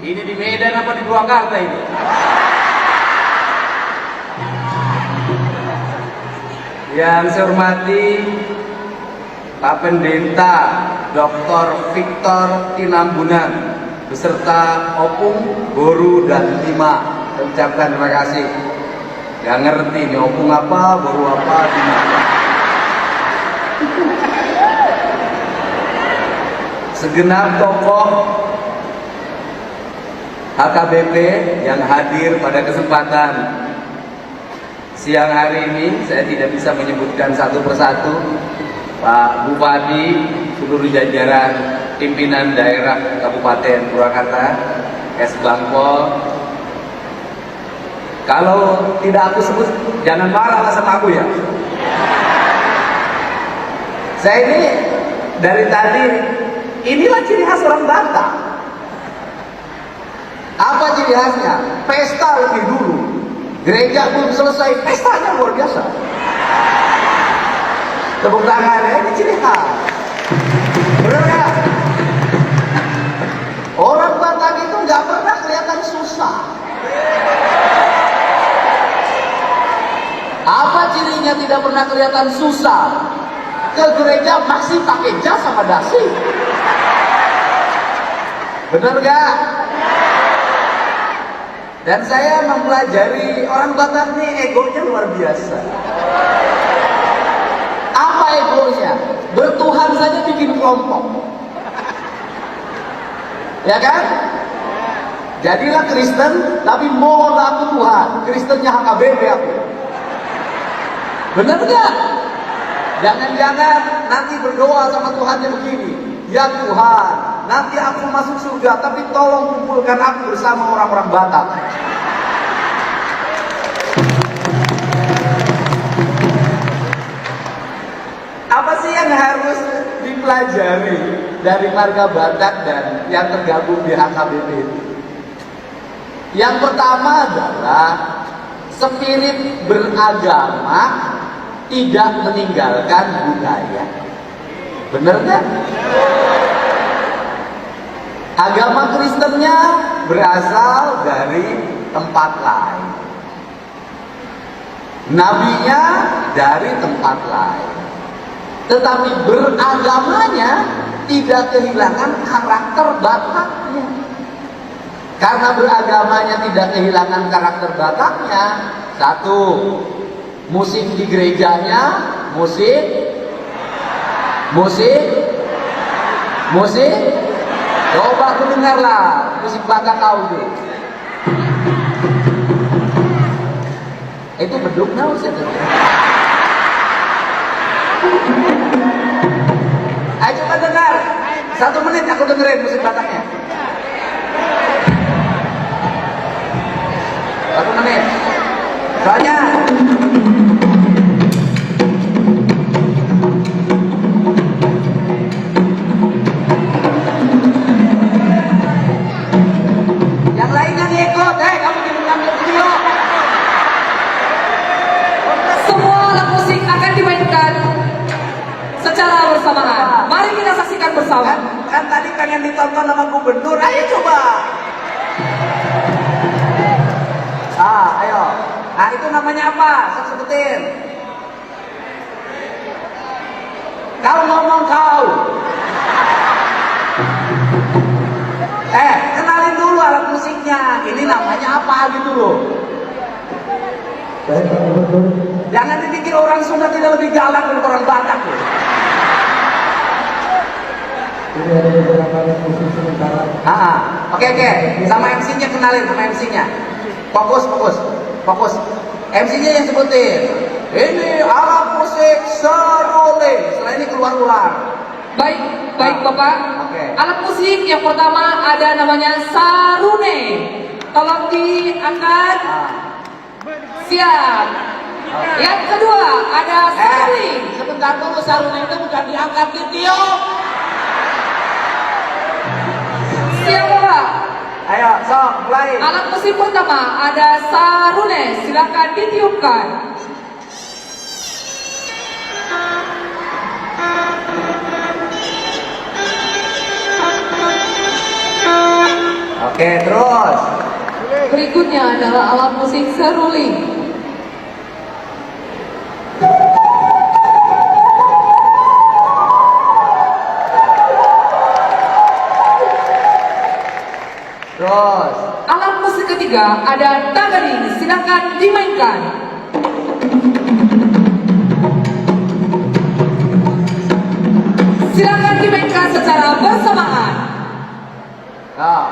Ini di Medan apa di Purwakarta ini? Yang saya hormati Pak Pendeta Dr. Victor Tinambunan beserta Opung, Boru, dan Lima. Saya ucapkan terima kasih. Gak ngerti nih Opung apa, Boru apa, Lima apa. Segenap tokoh HKBP yang hadir pada kesempatan siang hari ini, saya tidak bisa menyebutkan satu persatu. Pak Bupati, seluruh jajaran pimpinan daerah Kabupaten Purwakarta, S Bangpol. Kalau tidak aku sebut, jangan marah sama aku ya. Saya ini dari tadi, inilah ciri khas orang Batak. Apa ciri khasnya? Pesta lebih dulu. Gereja belum selesai, pestanya luar biasa. Tepuk tangan ya, ini ciri khas. Benar nggak? Orang Batak itu nggak pernah kelihatan susah. Apa cirinya tidak pernah kelihatan susah? Ke gereja masih pakai jas sama dasi. Benar nggak? Dan saya mempelajari orang Batak nih, egonya luar biasa. Apa egonya? Bertuhan saja bikin kelompok. Ya kan? Jadilah Kristen, tapi mohonlah aku Tuhan. Kristennya HKBP aku. Benar nggak? Jangan-jangan nanti berdoa sama Tuhannya begini. Ya Tuhan, nanti aku masuk surga, tapi tolong kumpulkan aku bersama orang-orang Batak. Apa sih yang harus dipelajari dari marga Batak dan yang tergabung di HKBP itu? Yang pertama adalah spirit beragama tidak meninggalkan budaya. Bener nggak? Agama Kristennya berasal dari tempat lain. Nabinya dari tempat lain. Tetapi beragamanya tidak kehilangan karakter Bataknya. Karena beragamanya tidak kehilangan karakter Bataknya, satu, musik di gerejanya, musik. Coba aku dengarlah musik Batak kau itu. Itu beduk naus itu. Ayo coba dengar. 1 menit aku dengerin musik Bataknya. 1 menit. Soalnya yang lainnya ngikut, kamu jangan ngambil video. Semua alat musik akan dimainkan secara bersamaan. Mari kita saksikan bersama. Kan tadi pengen ditonton sama gubernur, ayo coba. Ayo. Nah, itu namanya apa? Sebutin. Kau ngomong kau. Kenalin dulu alat musiknya. Ini namanya apa gitu loh. Jangan dipikir orang Sunda tidak lebih galak dari orang Batak loh. Ini ada beberapa musik sementara. Oke. Sama MC-nya kenalin sama MC-nya. Fokus. MC-nya yang sebutin. Ini alat musik seruling. Setelah ini keluar ulang. Baik Bapak. Oke. Alat musik yang pertama ada namanya sarune. Tolong diangkat. Siap. Yang kedua ada saring. Sebentar dulu, sarune itu bukan diangkat ditiup. Siap Bapak. Ayo, sok mulai. Alat musik pertama ada sarune. Silakan ditiupkan. Oke, terus. Berikutnya adalah alat musik seruling. Terus. Alat musik ketiga ada tangering, silakan dimainkan. Silakan dimainkan secara bersamaan. Nah.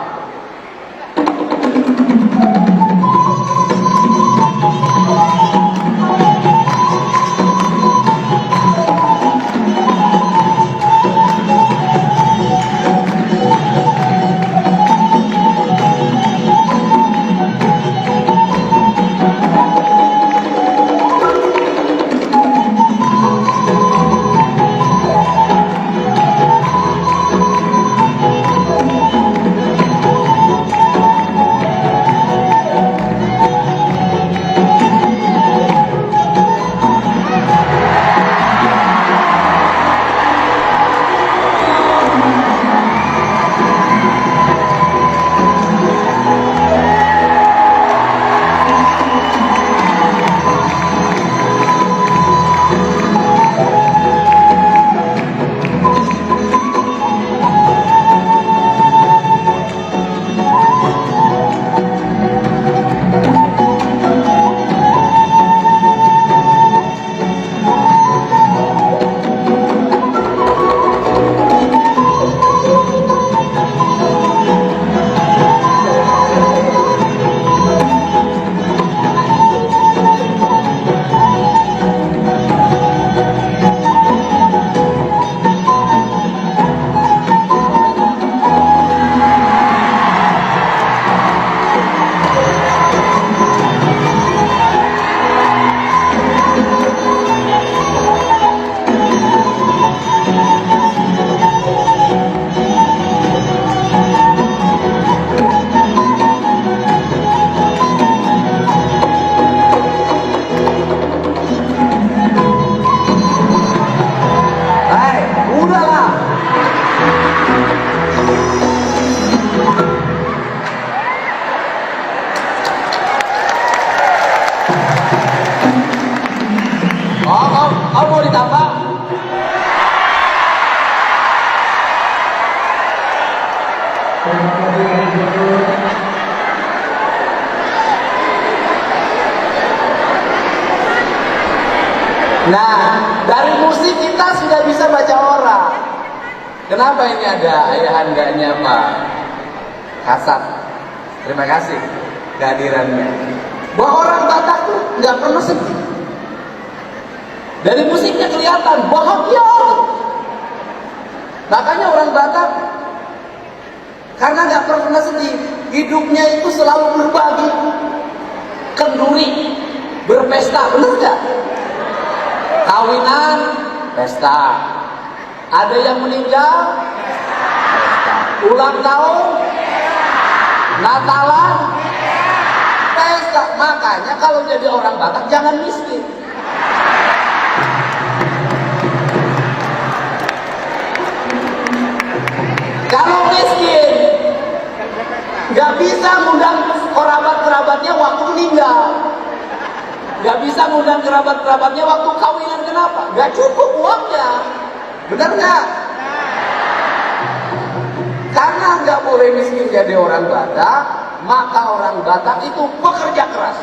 Udahlah. Oh, mau ditambah? Terima kasih adik berikut. Nah, dari musik kita sudah bisa baca orang. Kenapa ini ada ayahandanya Pak Hasan? Terima kasih kehadirannya. Bahwa orang Batak tuh nggak pernah sedih. Dari musiknya kelihatan bahagia. Makanya orang Batak karena nggak pernah sedih, hidupnya itu selalu berbagi, kenduri, berpesta, benar nggak? Kawinan, pesta. Ada yang meninggal, pesta. Ulang tahun, Natalan, pesta. Makanya kalau jadi orang Batak jangan miskin. Kalau miskin, nggak bisa ngundang kerabat-kerabatnya waktu meninggal. Nggak bisa ngundang kerabat-kerabatnya waktu kawinan. Kenapa? Nggak cukup uangnya. Benar nggak? Karena nggak boleh miskin jadi orang Batak, maka orang Batak itu pekerja keras.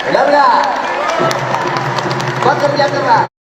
Benar nggak? Pekerja keras.